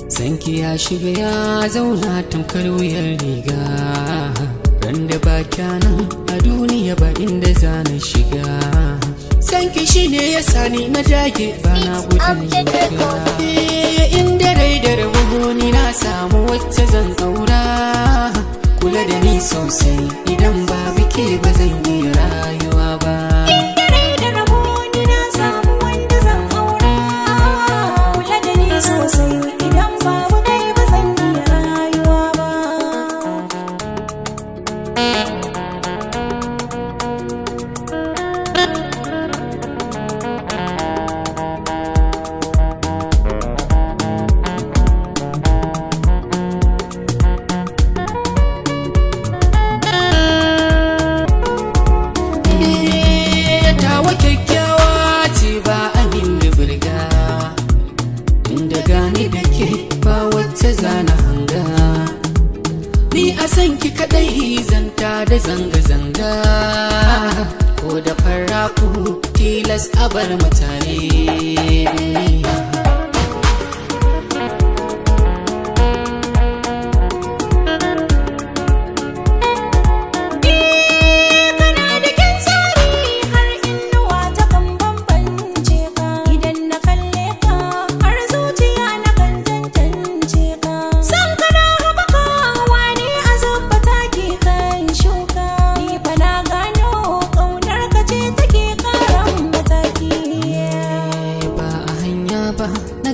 Sanki ya shiga ya zauna tamkar wuyar riga, ran da ba kyanan a duniya ba inda zana shiga. Sanki shine ya sani na dage ba na gudun shiga. Inda rai da rabo ni na samu wacce zan aura, kula da ni sosai idan babu ke ba zan iya rayuwa ba. Ni a san ki kadai zanta da zanga-zanga, ko da farraku tilas a bar mutane.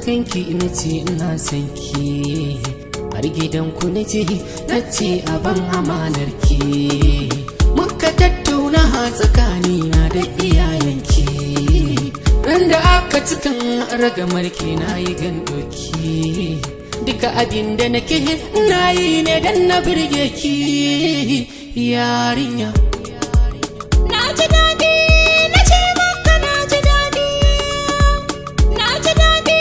Kanki ina ce ina san ki, har gidanku na ce a ban amanar ki. Muka tattauna tsakanina da iyayenki, ran da aka cikin ragamar ki na yi gandoki. Duka abin da nake na yi ne dan na birge ki yarinya. Na ji daɗi na ce maka na ji daɗi, na ji daɗi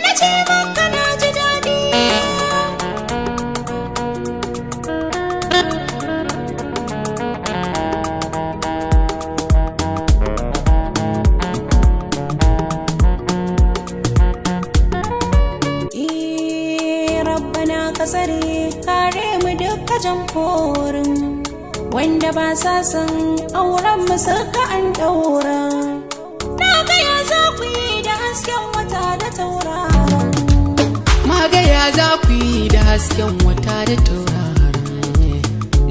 na ce maka na ji daɗi. Rabbana ka tsare kare mu duka jamforin wanda ba sa san auren mu suka an daura. Na ga ya za ku yi da hasken wata da tauraron, magaya za ku yi da hasken wata da tauraron,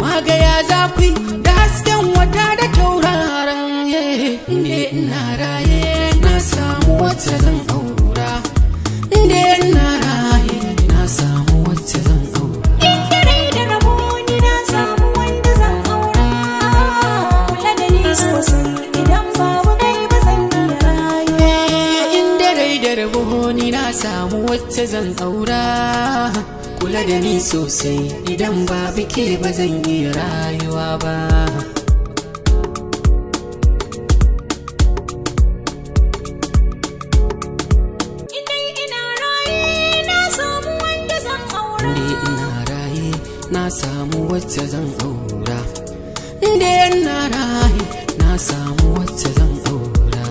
magaya za ku yi da hasken wata da tauraron. Inde ina raye na samu wacce zan aura, inde ina raye na samu wacce zan aura. inda rai da rabo ni na samu wanda zan aura. Kula da ni sosai idan babu kai ba zan iya rayuwa. Inda rai da rabo ni na samu wacce zan aura, kula da ni sosai idan babu ke ba zan iya rayuwa ba. Na samu wacce zan aura, inda ina raye na samu wacce zan aura.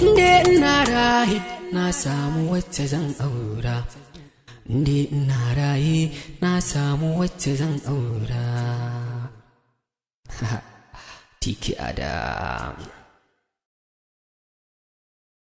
Inda ina raye na samu wacce zan aura, inda ina raye na samu wacce zan aura. Tiki Adam.